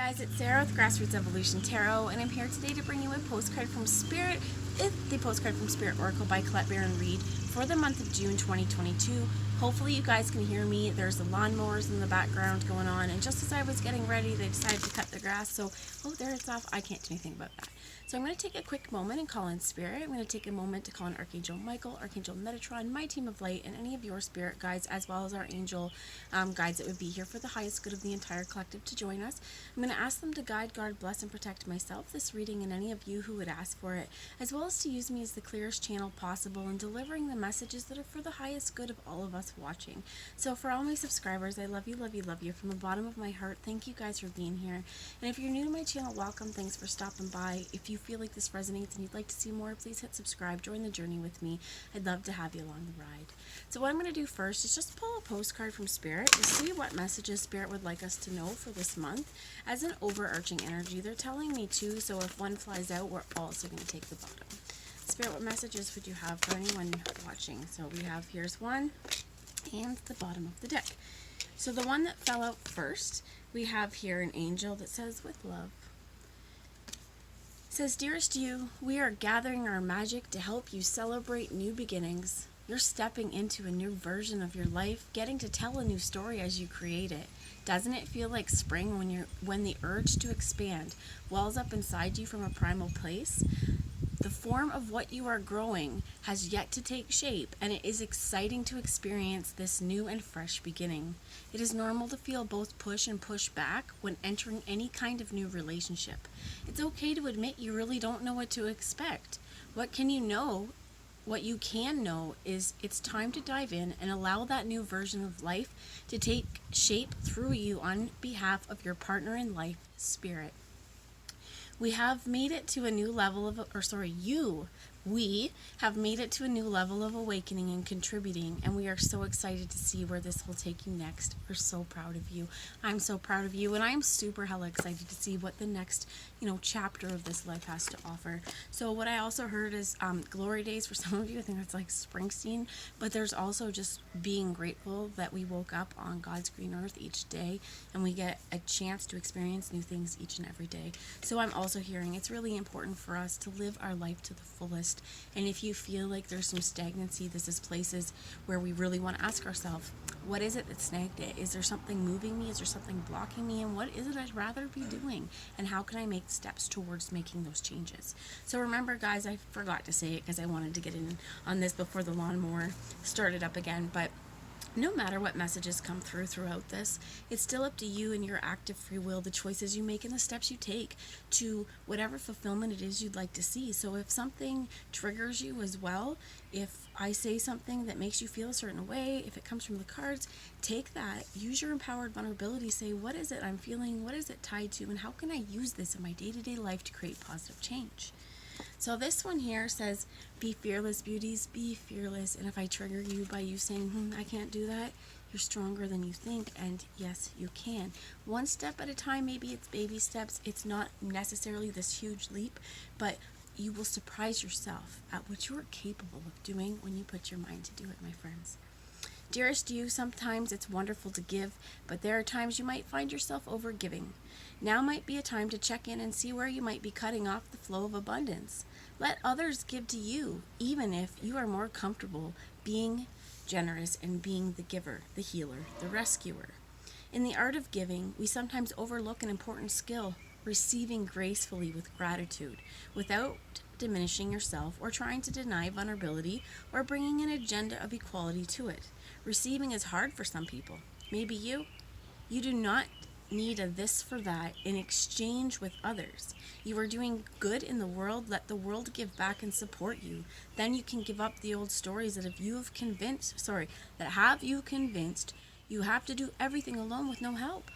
guys, it's Sarah with Grassroots Evolution Tarot, and I'm here today to bring you a postcard from Spirit. It's the Postcard from Spirit Oracle by Colette Baron Reed for the month of June 2022. Hopefully you guys can hear me. There's the lawnmowers in the background going on, and just as I was getting ready, they decided to cut the grass, so, oh, there it's off. I can't do anything about that. So I'm going to take a quick moment and call in Spirit. I'm going to take a moment to call in Archangel Michael, Archangel Metatron, my team of light, and any of your spirit guides, as well as our angel guides that would be here for the highest good of the entire collective to join us. I'm going to ask them to guide, guard, bless, and protect myself, this reading, and any of you who would ask for it, as well as to use me as the clearest channel possible in delivering the messages that are for the highest good of all of us watching. So for all my subscribers, I love you, love you, love you from the bottom of my heart. Thank you guys for being here. And if you're new to my channel, welcome. Thanks for stopping by. If you feel like this resonates and you'd like to see more, please hit subscribe. Join the journey with me. I'd love to have you along the ride. So what I'm going to do first is just pull a postcard from Spirit to see what messages Spirit would like us to know for this month. As an overarching energy, they're telling me too, so if one flies out, we're also going to take the bottom. Spirit, what messages would you have for anyone watching? So we have, here's one, and the bottom of the deck. So the one that fell out first, we have here an angel that says, with love. It says, dearest you, we are gathering our magic to help you celebrate new beginnings. You're stepping into a new version of your life, getting to tell a new story as you create it. Doesn't it feel like spring when the urge to expand wells up inside you from a primal place? The form of what you are growing has yet to take shape, and it is exciting to experience this new and fresh beginning. It is normal to feel both push and push back when entering any kind of new relationship. It's okay to admit you really don't know what to expect. What you can know is it's time to dive in and allow that new version of life to take shape through you on behalf of your partner in life, Spirit. We have made it to a new level of, we have made it to a new level of awakening and contributing, and we are so excited to see where this will take you next. We're so proud of you. I'm so proud of you, and I'm super hella excited to see what the next, chapter of this life has to offer. So what I also heard is glory days for some of you. I think that's like Springsteen, but there's also just being grateful that we woke up on God's green earth each day, and we get a chance to experience new things each and every day. So I'm also hearing it's really important for us to live our life to the fullest. And if you feel like there's some stagnancy, this is places where we really want to ask ourselves, what is it that snagged it? Is there something moving me? Is there something blocking me? And what is it I'd rather be doing? And how can I make steps towards making those changes? So remember, guys, I forgot to say it because I wanted to get in on this before the lawnmower started up again, but no matter what messages come throughout this, it's still up to you and your active free will, the choices you make and the steps you take to whatever fulfillment it is you'd like to see. So if something triggers you as well, if I say something that makes you feel a certain way, if it comes from the cards, take that, use your empowered vulnerability, say, what is it I'm feeling, what is it tied to, and how can I use this in my day-to-day life to create positive change? So this one here says, be fearless, beauties, be fearless. And if I trigger you by you saying, I can't do that, you're stronger than you think. And yes, you can. One step at a time, maybe it's baby steps. It's not necessarily this huge leap, but you will surprise yourself at what you are capable of doing when you put your mind to do it, my friends. Dearest you, sometimes it's wonderful to give, but there are times you might find yourself overgiving. Now might be a time to check in and see where you might be cutting off the flow of abundance. Let others give to you, even if you are more comfortable being generous and being the giver, the healer, the rescuer. In the art of giving, we sometimes overlook an important skill, receiving gracefully with gratitude, without diminishing yourself or trying to deny vulnerability or bringing an agenda of equality to it. Receiving is hard for some people. Maybe you do not need a this for that in exchange with others. You are doing good in the world. Let the world give back and support you. Then you can give up the old stories that have you convinced you have to do everything alone with no help.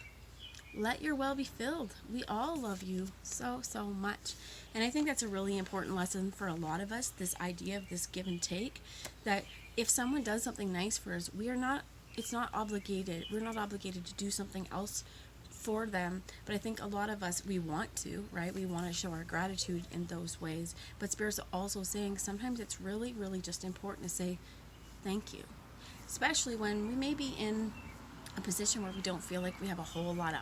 Let your well be filled. We all love you so, so much. And I think that's a really important lesson for a lot of us, this idea of this give and take, that if someone does something nice for us, we're not obligated to do something else for them. But I think a lot of us, we want to, right? We want to show our gratitude in those ways. But Spirit's also saying sometimes it's really, really just important to say thank you. Especially when we may be in a position where we don't feel like we have a whole lot to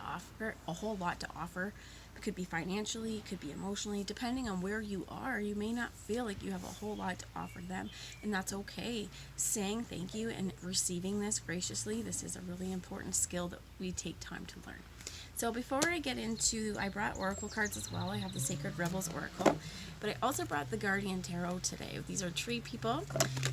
offer. It could be financially, it could be emotionally, depending on where you are. You may not feel like you have a whole lot to offer them, and that's okay. Saying thank you and receiving this graciously, this is a really important skill that we take time to learn. So before I get into, I brought oracle cards as well. I have the Sacred Rebels Oracle, but I also brought the Guardian Tarot today. These are tree people,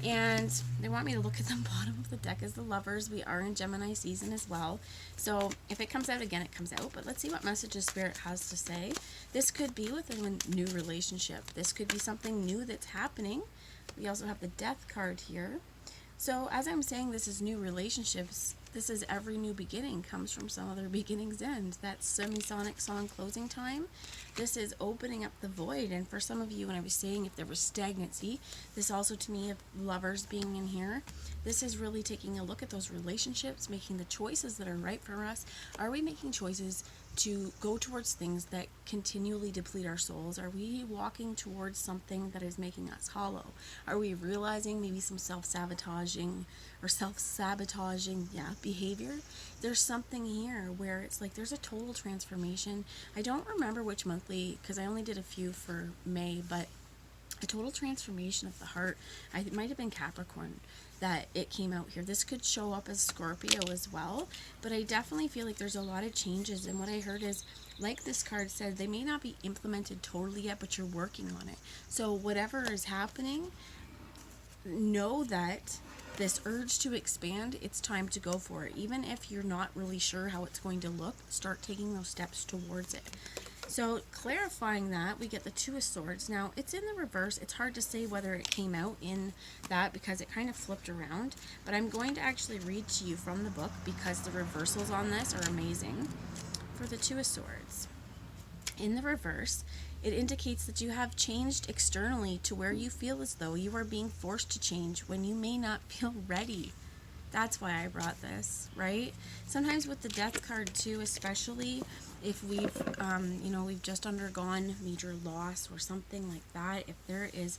and they want me to look at the bottom of the deck as the Lovers. We are in Gemini season as well, so if it comes out again, it comes out, but let's see what messages Spirit has to say. This could be with a new relationship. This could be something new that's happening. We also have the Death card here. So as I'm saying, this is new relationships. This is every new beginning comes from some other beginning's end. That semisonic song closing time. This is opening up the void. And for some of you, when I was saying if there was stagnancy, this also to me of Lovers being in here. This is really taking a look at those relationships, making the choices that are right for us. Are we making choices to go towards things that continually deplete our souls? Are we walking towards something that is making us hollow? Are we realizing maybe some self-sabotaging behavior? There's something here where it's like there's a total transformation. I don't remember which monthly, because I only did a few for May, but a total transformation of the heart. It might have been Capricorn that it came out here. This could show up as Scorpio as well, but I definitely feel like there's a lot of changes, and what I heard is, like this card said, they may not be implemented totally yet, but you're working on it. So whatever is happening, know that this urge to expand, it's time to go for it. Even if you're not really sure how it's going to look, start taking those steps towards it. So clarifying that, we get the Two of Swords. Now, it's in the reverse. It's hard to say whether it came out in that because it kind of flipped around. But I'm going to actually read to you from the book because the reversals on this are amazing. For the Two of Swords, in the reverse, it indicates that you have changed externally to where you feel as though you are being forced to change when you may not feel ready. That's why I brought this, right? Sometimes with the Death card too, especially if we've just undergone major loss or something like that, if there is,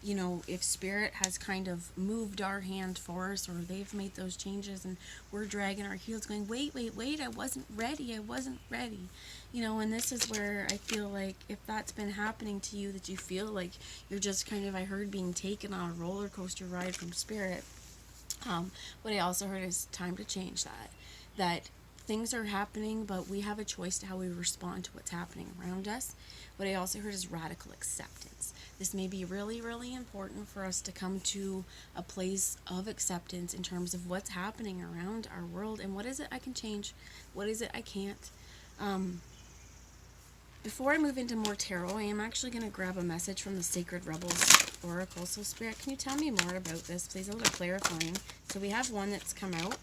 if Spirit has kind of moved our hand for us, or they've made those changes and we're dragging our heels going, wait, I wasn't ready. And this is where I feel like if that's been happening to you, that you feel like you're just kind of, I heard, being taken on a roller coaster ride from Spirit. What I also heard is time to change that things are happening, but we have a choice to how we respond to what's happening around us. What I also heard is radical acceptance. This may be really, really important for us to come to a place of acceptance in terms of what's happening around our world and what is it I can change, what is it I can't. Before I move into more tarot, I am actually going to grab a message from the Sacred Rebels Oracle. So Spirit, can you tell me more about this, please? A little clarifying. So we have one that's come out,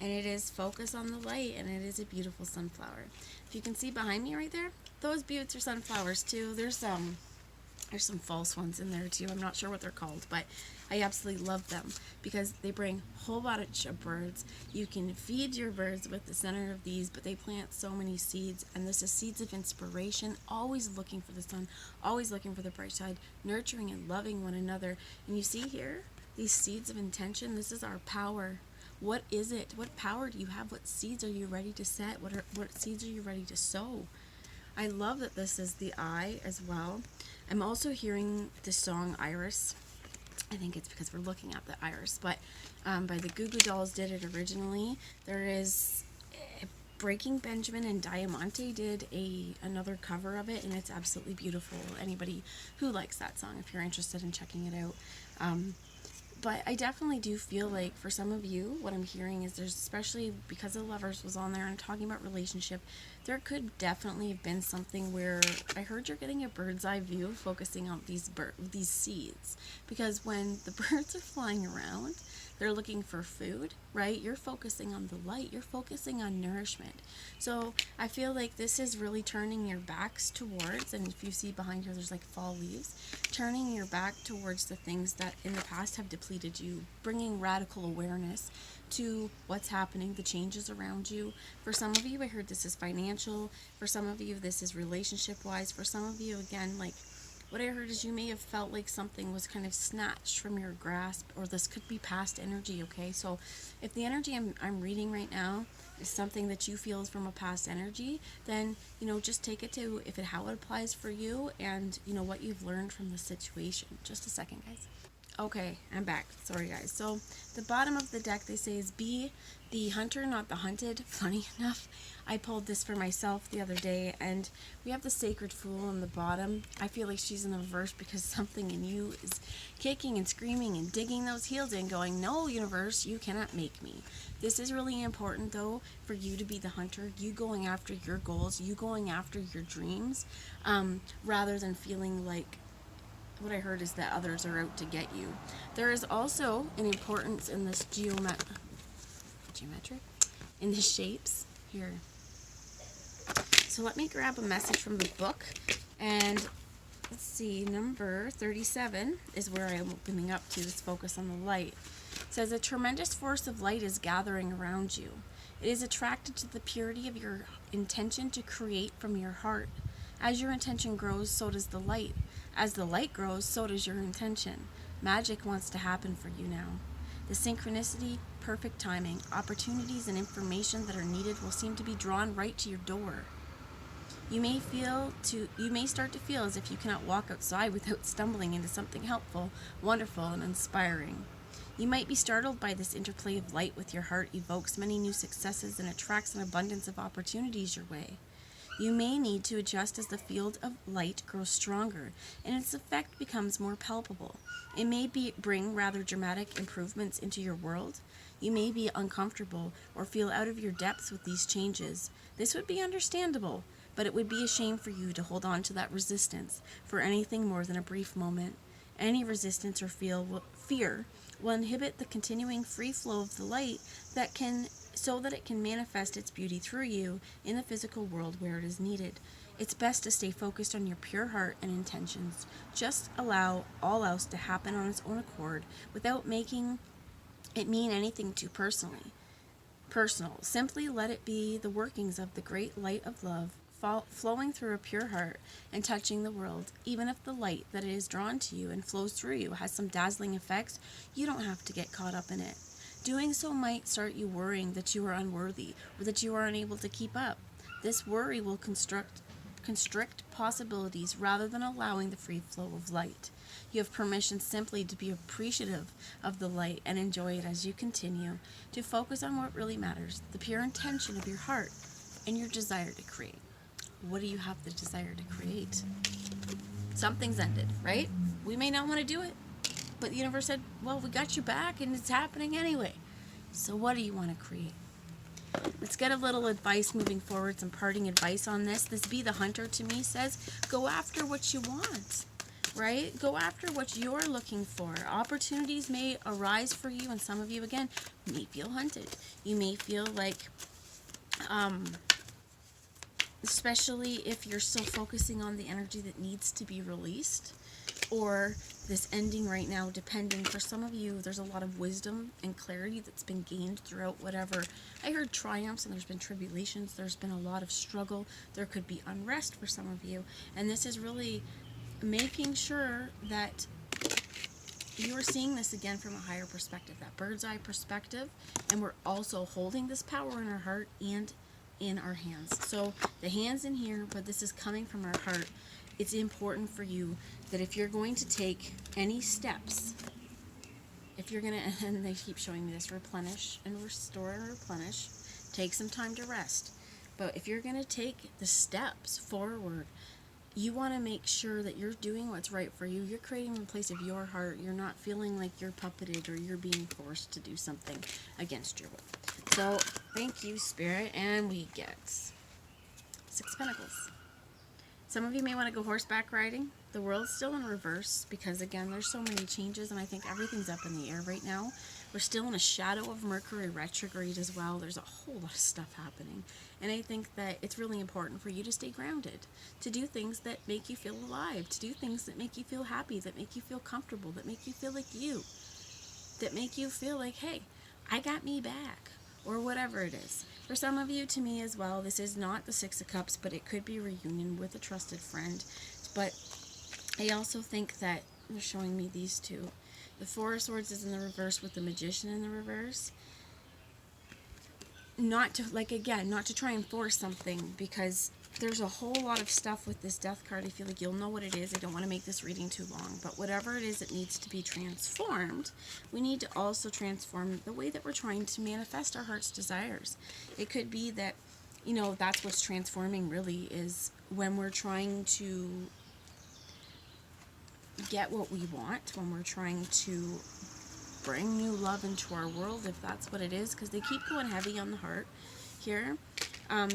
and it is Focus on the Light, and it is a beautiful sunflower. If you can see behind me right there, those buttes are sunflowers too. There's some false ones in there too. I'm not sure what they're called, but I absolutely love them because they bring a whole bunch of birds. You can feed your birds with the center of these, but they plant so many seeds, and this is seeds of inspiration, always looking for the sun, always looking for the bright side, nurturing and loving one another. And you see here, these seeds of intention, this is our power. What is it? What power do you have? What seeds are you ready to set? What seeds are you ready to sow? I love that this is the eye as well. I'm also hearing the song Iris. I think it's because we're looking at the iris, but by the Goo Goo Dolls did it originally. There is Breaking Benjamin and Diamante did another cover of it, and it's absolutely beautiful. Anybody who likes that song, if you're interested in checking it out. But I definitely do feel like for some of you, what I'm hearing is there's, especially because the Lovers was on there and talking about relationship, there could definitely have been something where I heard you're getting a bird's eye view focusing on these seeds. Because when the birds are flying around, they're looking for food, right? You're focusing on the light. You're focusing on nourishment. So I feel like this is really turning your backs towards, and if you see behind here, there's like fall leaves, turning your back towards the things that in the past have depleted you, bringing radical awareness to what's happening, the changes around you. For some of you, I heard this is financial. For some of you, this is relationship-wise. For some of you, again, like What I heard is you may have felt like something was kind of snatched from your grasp, or this could be past energy, okay? So if the energy I'm reading right now is something that you feel is from a past energy, then, just take it to how it applies for you, and, what you've learned from the situation. Just a second, guys. Okay, I'm back. Sorry, guys. So the bottom of the deck, they say, is be the hunter, not the hunted. Funny enough, I pulled this for myself the other day, and we have the sacred fool on the bottom. I feel like she's in the reverse because something in you is kicking and screaming and digging those heels in, going, no, universe, you cannot make me. This is really important, though, for you to be the hunter, you going after your goals, you going after your dreams, rather than feeling like, what I heard is that others are out to get you. There is also an importance in this geometric, in the shapes here. So let me grab a message from the book, and let's see, number 37 is where I'm opening up to. This focus on the light. It says, a tremendous force of light is gathering around you. It is attracted to the purity of your intention to create from your heart. As your intention grows, so does the light. As the light grows, so does your intention. Magic wants to happen for you now. The synchronicity, perfect timing, opportunities, and information that are needed will seem to be drawn right to your door. You may start to feel as if you cannot walk outside without stumbling into something helpful, wonderful, and inspiring. You might be startled by this interplay of light with your heart evokes many new successes and attracts an abundance of opportunities your way. You may need to adjust as the field of light grows stronger and its effect becomes more palpable. It may bring rather dramatic improvements into your world. You may be uncomfortable or feel out of your depths with these changes. This would be understandable, but it would be a shame for you to hold on to that resistance for anything more than a brief moment. Any resistance or fear will inhibit the continuing free flow of the light so that it can manifest its beauty through you in the physical world where it is needed. It's best to stay focused on your pure heart and intentions. Just allow all else to happen on its own accord without making it mean anything too personal. Simply let it be the workings of the great light of love flowing through a pure heart and touching the world. Even if the light that is drawn to you and flows through you has some dazzling effects, you don't have to get caught up in it. Doing so might start you worrying that you are unworthy or that you are unable to keep up. This worry will constrict possibilities rather than allowing the free flow of light. You have permission simply to be appreciative of the light and enjoy it as you continue to focus on what really matters, the pure intention of your heart and your desire to create. What do you have the desire to create? Something's ended, right? We may not want to do it, but the universe said, well, we got your back and it's happening anyway. So what do you want to create? Let's get a little advice moving forward, some parting advice on this. This Be the Hunter to me says, go after what you want, right? Go after what you're looking for. Opportunities may arise for you, and some of you, again, may feel hunted. You may feel like, especially if you're still focusing on the energy that needs to be released, or this ending right now, depending. For some of you, there's a lot of wisdom and clarity that's been gained throughout whatever. I heard triumphs, and there's been tribulations. There's been a lot of struggle. There could be unrest for some of you. And this is really making sure that you are seeing this again from a higher perspective, that bird's eye perspective. And we're also holding this power in our heart and in our hands. So the hands in here, but this is coming from our heart. It's important for you that if you're going to take any steps, if you're going to, and they keep showing me this, replenish and restore and replenish, take some time to rest. But if you're going to take the steps forward, you want to make sure that you're doing what's right for you. You're creating from a place of your heart. You're not feeling like you're puppeted or you're being forced to do something against your will. So thank you, Spirit, and we get 6 Pentacles. Some of you may want to go horseback riding. The world's still in reverse because, again, there's so many changes, and I think everything's up in the air right now. We're still in a shadow of Mercury retrograde as well. There's a whole lot of stuff happening, and I think that it's really important for you to stay grounded, to do things that make you feel alive, to do things that make you feel happy, that make you feel comfortable, that make you feel like you, that make you feel like, hey, I got me back, or whatever it is. For some of you, to me as well, this is not the 6 of Cups, but it could be a reunion with a trusted friend. But I also think that they're showing me these two. The Four of Swords is in the reverse with the Magician in the reverse. Not to, like, again, not to try and force something, because there's a whole lot of stuff with this Death card. I feel like you'll know what it is. I don't want to make this reading too long, but whatever it is that needs to be transformed, we need to also transform the way that we're trying to manifest our heart's desires. It could be that, you know, that's what's transforming really, is when we're trying to get what we want, when we're trying to bring new love into our world, if that's what it is, because they keep going heavy on the heart here.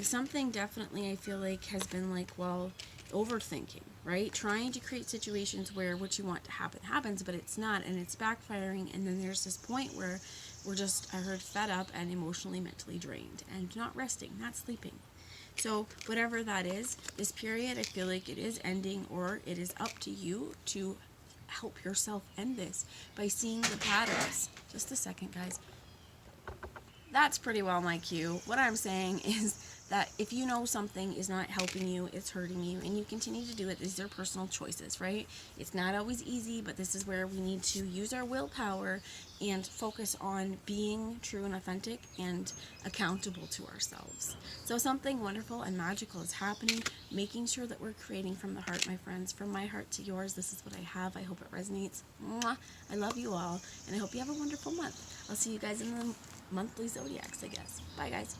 Something definitely I feel like has been like, well, overthinking, right? Trying to create situations where what you want to happen happens, but it's not, and it's backfiring. And then there's this point where we're just, I heard, fed up and emotionally, mentally drained, and not resting, not sleeping. So whatever that is, this period, I feel like it is ending, or it is up to you to help yourself end this by seeing the patterns. Just a second, guys. That's pretty well my cue. What I'm saying is that if you know something is not helping you, it's hurting you, and you continue to do it, these are personal choices, right? It's not always easy, but this is where we need to use our willpower and focus on being true and authentic and accountable to ourselves. So something wonderful and magical is happening, making sure that we're creating from the heart, my friends. From my heart to yours, this is what I have. I hope it resonates. Mwah. I love you all, and I hope you have a wonderful month. I'll see you guys in the monthly zodiacs, I guess. Bye, guys.